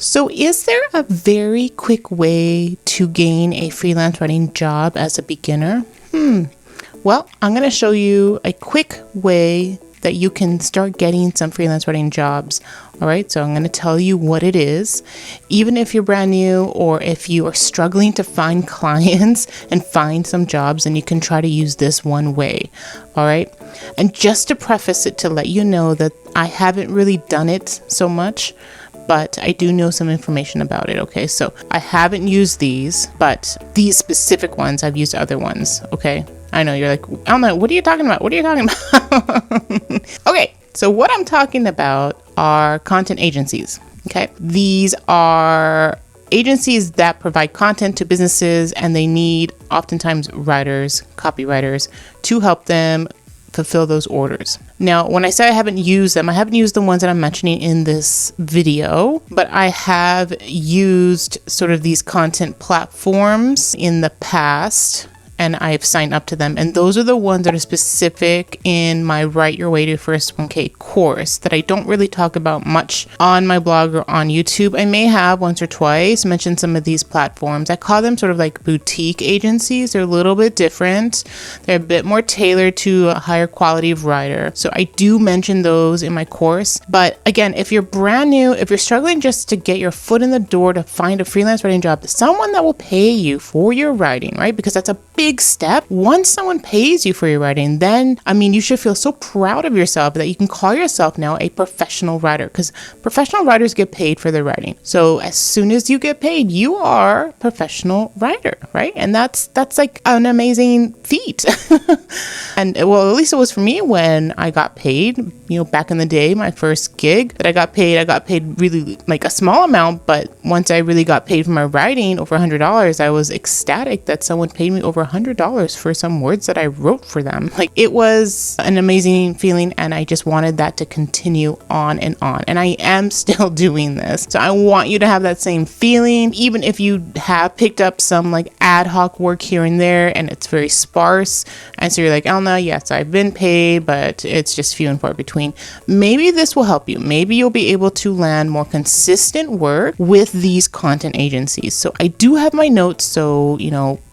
So is there a very quick way to gain a freelance writing job as a beginner? Well, I'm going to show you a quick way that you can start getting some freelance writing jobs. All right, so I'm going to tell you what it is. Even if you're brand new or if you are struggling to find clients and find some jobs, then you can try to use this one way. All right, and just to preface it, to let you know that I haven't really done it so much, but I do know some information about it. Okay, so I haven't used these, but these specific ones, I've used other ones. Okay, I know you're like, I don't know, what are you talking about? What are you talking about? Okay, so what I'm talking about are content agencies. Okay, these are agencies that provide content to businesses, and they need oftentimes writers, copywriters to help them fulfill those orders. Now, when I say I haven't used them, I haven't used the ones that I'm mentioning in this video, but I have used sort of these content platforms in the past, and I've signed up to them. And those are the ones that are specific in my Write Your Way to First 1K course that I don't really talk about much on my blog or on YouTube. I may have once or twice mentioned some of these platforms. I call them sort of like boutique agencies. They're a little bit different. They're a bit more tailored to a higher quality of writer. So I do mention those in my course. But again, if you're brand new, if you're struggling just to get your foot in the door to find a freelance writing job, someone that will pay you for your writing, right? Because that's a big step. Once someone pays you for your writing, then, you should feel so proud of yourself that you can call yourself now a professional writer, because professional writers get paid for their writing. So as soon as you get paid, you are a professional writer, right? And that's like an amazing feat. And well, at least it was for me when I got paid, back in the day, my first gig that I got paid really like a small amount. But once I really got paid for my writing over $100, I was ecstatic that someone paid me over $100 for some words that I wrote for them. Like, it was an amazing feeling, and I just wanted that to continue on and on. And I am still doing this. So I want you to have that same feeling, even if you have picked up some like ad hoc work here and there and it's very sparse. And so you're like, Elna, yes, I've been paid, but it's just few and far between. Maybe this will help you. Maybe you'll be able to land more consistent work with these content agencies. So I do have my notes. So,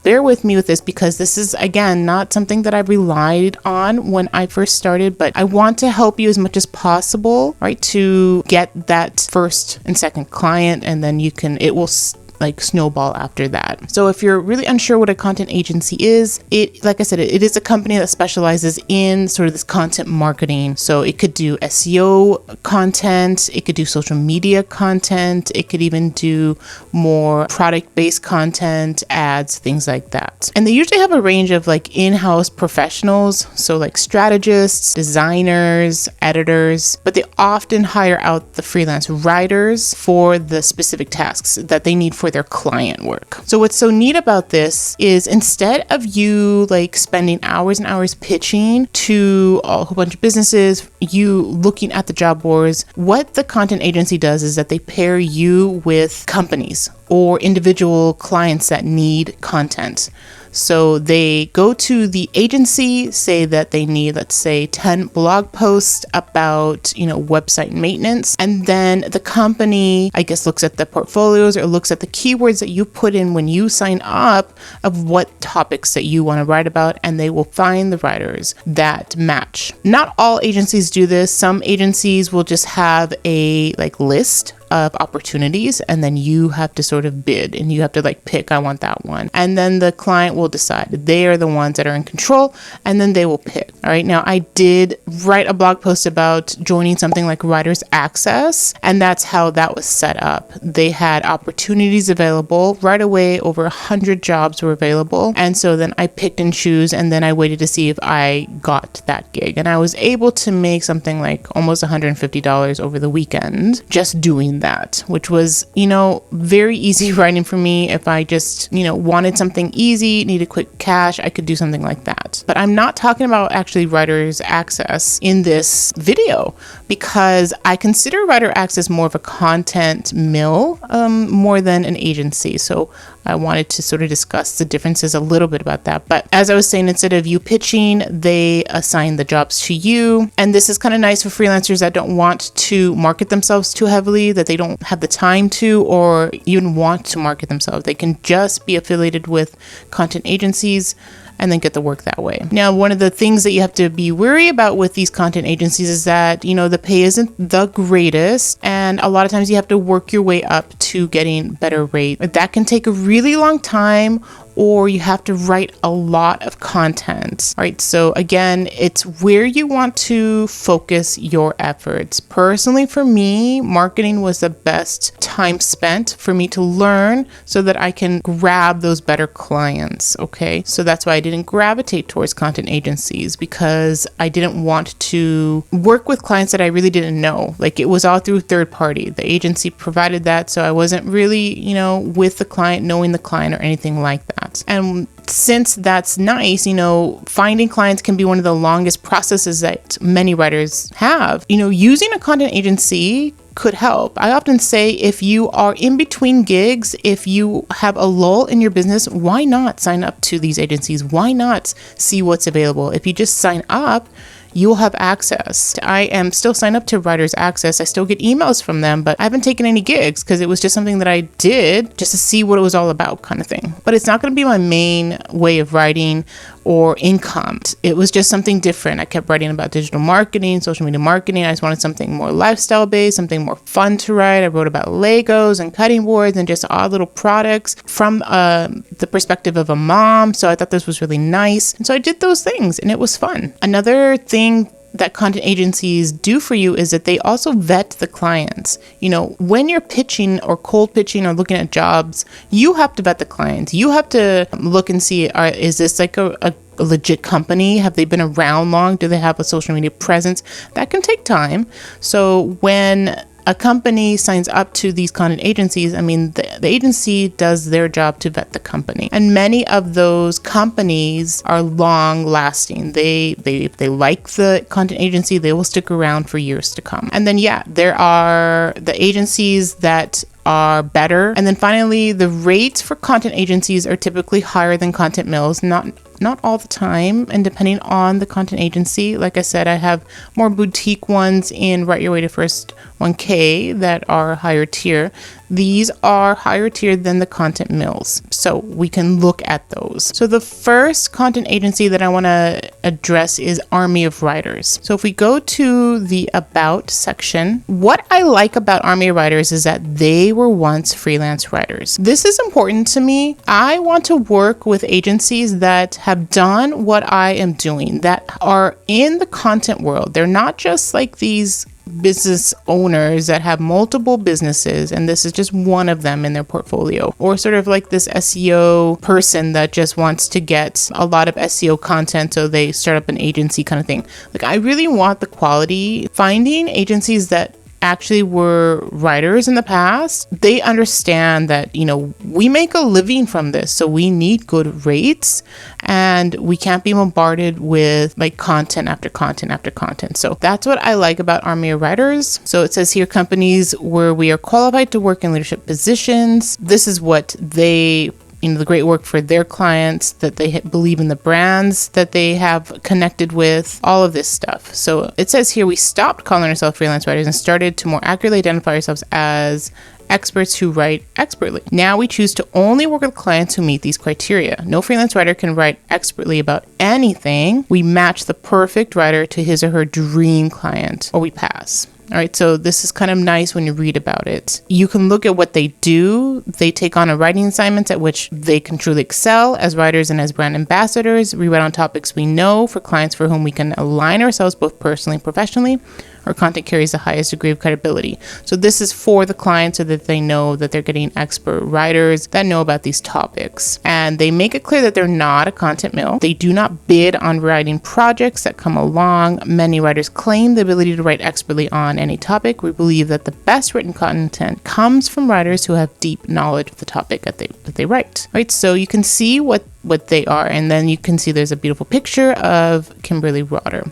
bear with me with this, because this is, again, not something that I relied on when I first started, but I want to help you as much as possible, right, to get that first and second client, and then it will snowball after that. So if you're really unsure what a content agency is, like I said, it is a company that specializes in sort of this content marketing. So it could do SEO content, it could do social media content, it could even do more product-based content, ads, things like that. And they usually have a range of like in-house professionals, so like strategists, designers, editors, but they often hire out the freelance writers for the specific tasks that they need for their client work. So what's so neat about this is, instead of you like spending hours and hours pitching to a whole bunch of businesses, you looking at the job boards, what the content agency does is that they pair you with companies or individual clients that need content. So they go to the agency, say that they need, let's say, 10 blog posts about, website maintenance. And then the company, I guess, looks at the portfolios or looks at the keywords that you put in when you sign up of what topics that you want to write about, and they will find the writers that match. Not all agencies do this. Some agencies will just have a list of opportunities, and then you have to sort of bid, and you have to pick, I want that one. And then the client will decide. They are the ones that are in control, and then they will pick. All right. Now, I did write a blog post about joining something like Writers Access, and that's how that was set up. They had opportunities available right away. Over 100 jobs were available. And so then I picked and choose, and then I waited to see if I got that gig. And I was able to make something like almost $150 over the weekend just doing that, which was, very easy writing for me. If I just, wanted something easy, needed quick cash, I could do something like that. that. But I'm not talking about actually writer's access in this video, because I consider writer access more of a content mill more than an agency. So I wanted to sort of discuss the differences a little bit about that. But as I was saying, instead of you pitching, they assign the jobs to you. And this is kind of nice for freelancers that don't want to market themselves too heavily, that they don't have the time to, or even want to market themselves. They can just be affiliated with content agencies and then get the work that way. Now, one of the things that you have to be wary about with these content agencies is that, the pay isn't the greatest, and a lot of times you have to work your way up to getting better rate. That can take a really long time, or you have to write a lot of content. All right, so again, it's where you want to focus your efforts. Personally, for me, marketing was the best time spent for me to learn so that I can grab those better clients, okay? So that's why I didn't gravitate towards content agencies, because I didn't want to work with clients that I really didn't know. Like, it was all through third party. The agency provided that, so I wasn't really, with the client, knowing the client or anything like that. And since that's nice, finding clients can be one of the longest processes that many writers have. Using a content agency could help. I often say, if you are in between gigs, if you have a lull in your business, why not sign up to these agencies? Why not see what's available? If you just sign up, you'll have access. I am still signed up to Writer's Access. I still get emails from them, but I haven't taken any gigs because it was just something that I did just to see what it was all about, kind of thing. But it's not going to be my main way of writing or income. It was just something different. I kept writing about digital marketing, social media marketing. I just wanted something more lifestyle based, something more fun to write. I wrote about Legos and cutting boards and just odd little products from the perspective of a mom. So I thought this was really nice. And so I did those things and it was fun. Another thing that content agencies do for you is that they also vet the clients. When you're pitching or cold pitching or looking at jobs, you have to vet the clients. You have to look and see, is this like a legit company? Have they been around long? Do they have a social media presence? That can take time. So when a company signs up to these content agencies, the agency does their job to vet the company. And many of those companies are long lasting. If they like the content agency, they will stick around for years to come. And then, there are the agencies that are better. And then finally, the rates for content agencies are typically higher than content mills, not all the time, and depending on the content agency. Like I said, I have more boutique ones in Write Your Way to First 1K that are higher tier. These are higher tier than the content mills, so we can look at those. So the first content agency that I want to address is Army of Writers. So if we go to the About section, what I like about Army of Writers is that they were once freelance writers. This is important to me. I want to work with agencies that have done what I am doing, that are in the content world. They're not just like these business owners that have multiple businesses and this is just one of them in their portfolio, or sort of like this SEO person that just wants to get a lot of SEO content, so they start up an agency kind of thing. Like, I really want the quality. Finding agencies that actually were writers in the past, they understand that, we make a living from this, so we need good rates and we can't be bombarded with like content after content after content. So that's what I like about Army of Writers. So it says here, companies where we are qualified to work in leadership positions. This is what they the great work for their clients, that they believe in the brands that they have connected with, all of this stuff. So it says here, we stopped calling ourselves freelance writers and started to more accurately identify ourselves as experts who write expertly. Now we choose to only work with clients who meet these criteria. No freelance writer can write expertly about anything. We match the perfect writer to his or her dream client, or we pass. All right, so this is kind of nice when you read about it. You can look at what they do. They take on a writing assignments at which they can truly excel as writers and as brand ambassadors. We write on topics we know for clients for whom we can align ourselves both personally and professionally. or content carries the highest degree of credibility. So this is for the client so that they know that they're getting expert writers that know about these topics. And they make it clear that they're not a content mill. They do not bid on writing projects that come along. Many writers claim the ability to write expertly on any topic. We believe that the best written content comes from writers who have deep knowledge of the topic that they write. Right? So you can see what they are, and then you can see there's a beautiful picture of Kimberly Rotter,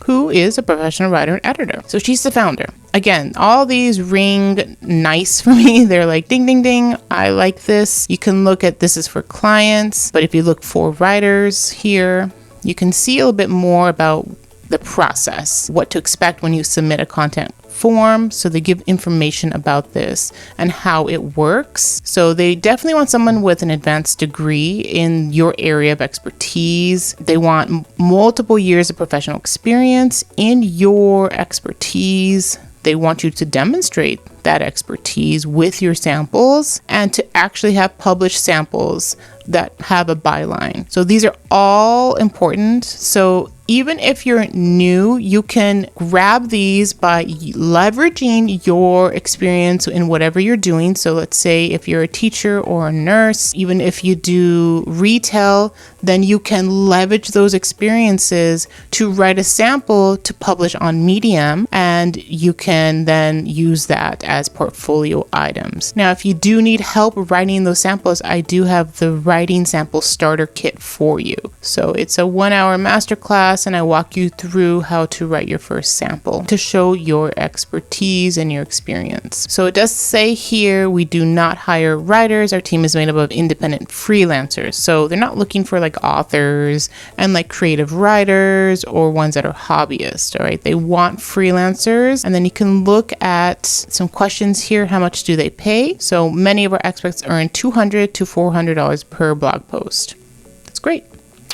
who is a professional writer and editor. So she's the founder. Again, all these ring nice for me. They're like, ding, ding, ding. I like this. You can look at this is for clients, but if you look for writers here, you can see a little bit more about the process, what to expect when you submit a content form. So they give information about this and how it works. So they definitely want someone with an advanced degree in your area of expertise. They want multiple years of professional experience in your expertise. They want you to demonstrate that expertise with your samples and to actually have published samples that have a byline. So these are all important. So even if you're new, you can grab these by leveraging your experience in whatever you're doing. So let's say if you're a teacher or a nurse, even if you do retail, then you can leverage those experiences to write a sample to publish on Medium, and you can then use that as portfolio items. Now, if you do need help writing those samples, I do have the writing sample starter kit for you. So it's a 1-hour masterclass, and I walk you through how to write your first sample to show your expertise and your experience. So it does say here, we do not hire writers. Our team is made up of independent freelancers. So they're not looking for like authors and like creative writers or ones that are hobbyists, all right? They want freelancers. And then you can look at some questions here. How much do they pay? So many of our experts earn $200 to $400 per blog post. That's great,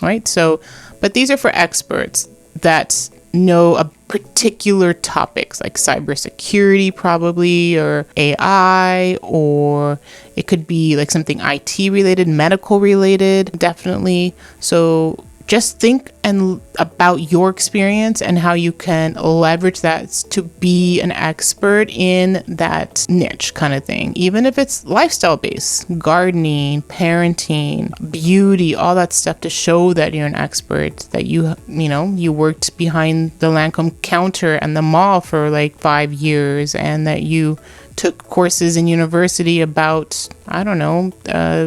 all right? So, but these are for experts that know a particular topics like cybersecurity probably, or AI, or it could be like something IT related, medical related, definitely. So just think about your experience and how you can leverage that to be an expert in that niche kind of thing. Even if it's lifestyle based, gardening, parenting, beauty, all that stuff, to show that you're an expert, that you worked behind the Lancome counter and the mall for like 5 years, and that you took courses in university about,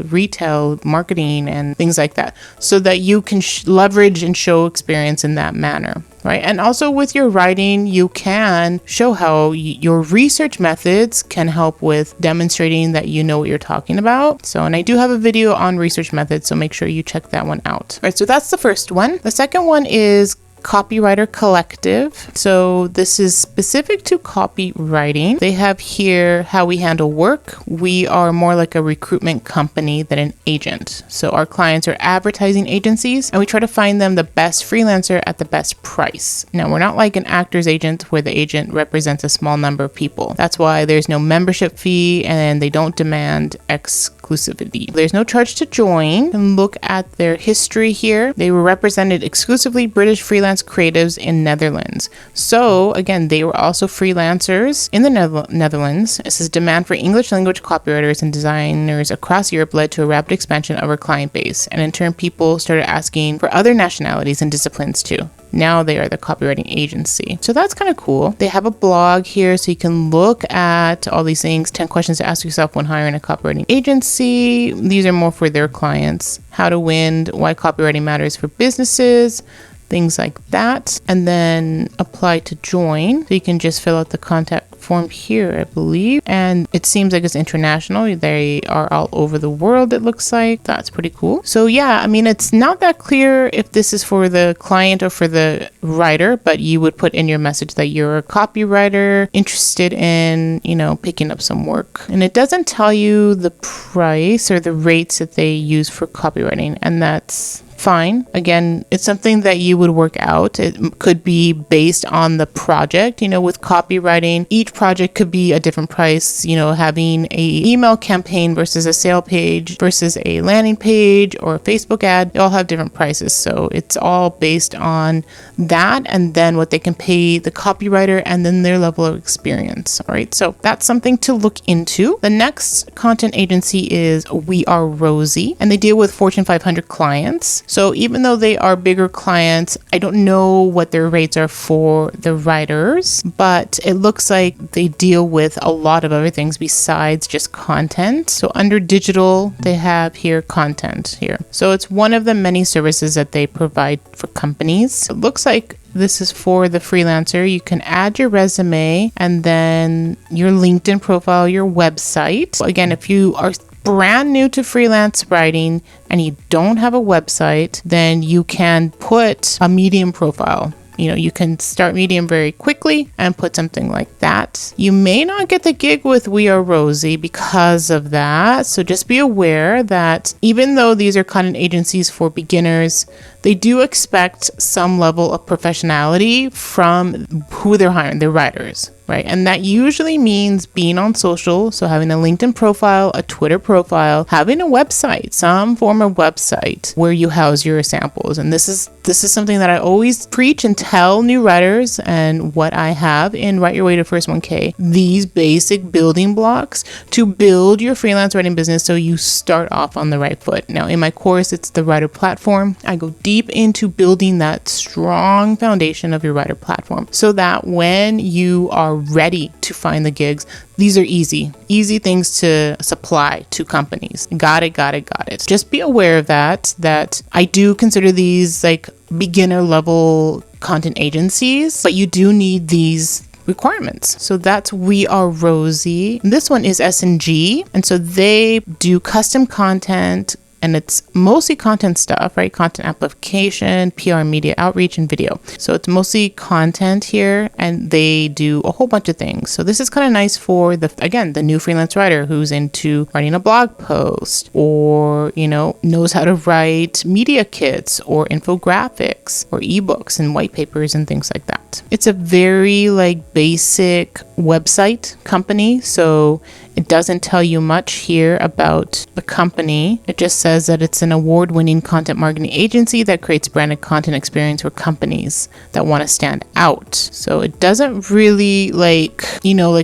retail, marketing, and things like that, so that you can leverage and show experience in that manner, right? And also with your writing, you can show how your research methods can help with demonstrating that you know what you're talking about. So, and I do have a video on research methods, so make sure you check that one out. All right, so that's the first one. The second one is Copywriting Collective. So this is specific to copywriting. They have here how we handle work. We are more like a recruitment company than an agent. So our clients are advertising agencies, and we try to find them the best freelancer at the best price. Now, we're not like an actor's agent where the agent represents a small number of people. That's why there's no membership fee, and they don't demand exclusivity. There's no charge to join. And look at their history here. They were represented exclusively British freelance creatives in Netherlands. So again, they were also freelancers in the Netherlands. It says demand for English language copywriters and designers across Europe led to a rapid expansion of our client base. And in turn, people started asking for other nationalities and disciplines too. Now they are the copywriting agency. So that's kind of cool. They have a blog here, so you can look at all these things. 10 questions to ask yourself when hiring a copywriting agency. These are more for their clients. How to win, why copywriting matters for businesses, things like that. And then apply to join. So you can just fill out the contact form here, I believe. And it seems like it's international. They are all over the world, it looks like. That's pretty cool. So yeah, I mean, it's not that clear if this is for the client or for the writer, but you would put in your message that you're a copywriter interested in, picking up some work. And it doesn't tell you the price or the rates that they use for copywriting, and that's fine. Again, it's something that you would work out. It could be based on the project. With copywriting, each project could be a different price. Having a email campaign versus a sale page versus a landing page or a Facebook ad, they all have different prices. So it's all based on that, and then what they can pay the copywriter, and then their level of experience. All right, so that's something to look into. The next content agency is Are Rosie, and they deal with Fortune 500 clients. So even though they are bigger clients, I don't know what their rates are for the writers, but it looks like they deal with a lot of other things besides just content. So under digital, they have here content here. So it's one of the many services that they provide for companies. It looks like this is for the freelancer. You can add your resume and then your LinkedIn profile, your website. Again, if you are brand new to freelance writing and you don't have a website, then you can put a Medium profile. You can start Medium very quickly and put something like that. You may not get the gig with We Are Rosie because of that. So just be aware that even though these are content agencies for beginners, they do expect some level of professionality from who they're hiring, their writers, right? And that usually means being on social, so having a LinkedIn profile, a Twitter profile, having a website, some form of website where you house your samples. And this is something that I always preach and tell new writers, and what I have in Write Your Way to First 1K, these basic building blocks to build your freelance writing business so you start off on the right foot. Now, in my course, it's the Writer Platform. I go deep into building that strong foundation of your writer platform so that when you are ready to find the gigs, these are easy things to supply to companies. Got it. Just be aware of that I do consider these like beginner level content agencies, but you do need these requirements. So that's We Are Rosie. This one is S&G, and so they do custom content, and it's mostly content stuff, right? Content amplification, PR, media outreach, and video. So it's mostly content here, and they do a whole bunch of things. So this is kind of nice for the new freelance writer who's into writing a blog post, or, knows how to write media kits or infographics or ebooks and white papers and things like that. It's a very basic website company. So it doesn't tell you much here about the company. It just says that it's an award-winning content marketing agency that creates branded content experience for companies that want to stand out. So it doesn't really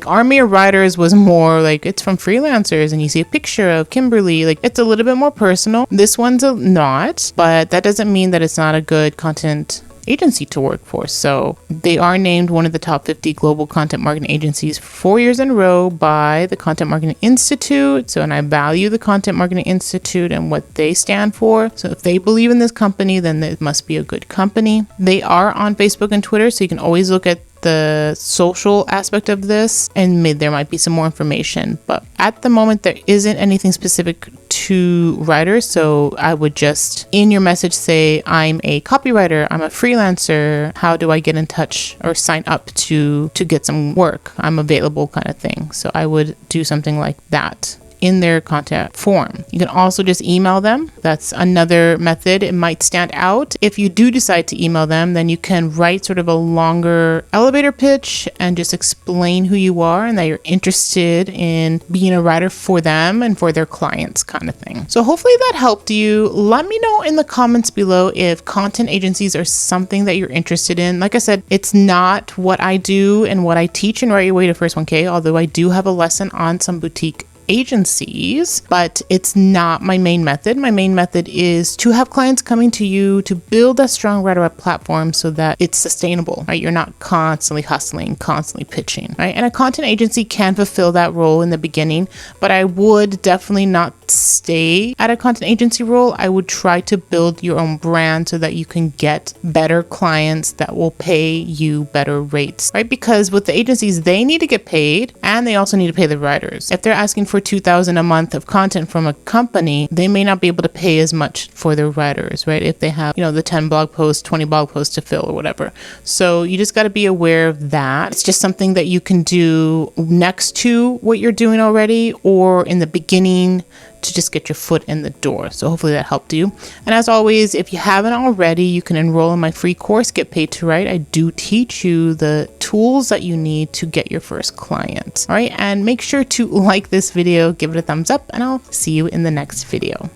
Army of Writers was more it's from freelancers and you see a picture of Kimberly. It's a little bit more personal. This one's not, but that doesn't mean that it's not a good content agency to work for. So they are named one of the top 50 global content marketing agencies 4 years in a row by the Content Marketing Institute. And I value the Content Marketing Institute and what they stand for. So if they believe in this company, then it must be a good company. They are on Facebook and Twitter, so you can always look at the social aspect of this, and there might be some more information, but at the moment there isn't anything specific to writers. So I would just in your message say, I'm a copywriter, I'm a freelancer, how do I get in touch or sign up to get some work, I'm available, kind of thing. So I would do something like that in their contact form. You can also just email them. That's another method. It might stand out. If you do decide to email them, then you can write sort of a longer elevator pitch and just explain who you are and that you're interested in being a writer for them and for their clients, kind of thing. So hopefully that helped you. Let me know in the comments below if content agencies are something that you're interested in. Like I said, it's not what I do and what I teach in Write Your Way to First 1K, although I do have a lesson on some boutique agencies, but it's not my main method. My main method is to have clients coming to you to build a strong writer web platform so that it's sustainable, right? You're not constantly hustling, constantly pitching, right? And a content agency can fulfill that role in the beginning, but I would definitely not stay at a content agency role. I would try to build your own brand so that you can get better clients that will pay you better rates, right? Because with the agencies, they need to get paid and they also need to pay the writers. If they're asking for $2,000 a month of content from a company, they may not be able to pay as much for their writers, right? If they have, the 10 blog posts, 20 blog posts to fill or whatever. So you just got to be aware of that. It's just something that you can do next to what you're doing already, or in the beginning, to just get your foot in the door. So hopefully that helped you. And as always, if you haven't already, you can enroll in my free course, Get Paid to Write. I do teach you the tools that you need to get your first client. All right, and make sure to like this video, give it a thumbs up, and I'll see you in the next video.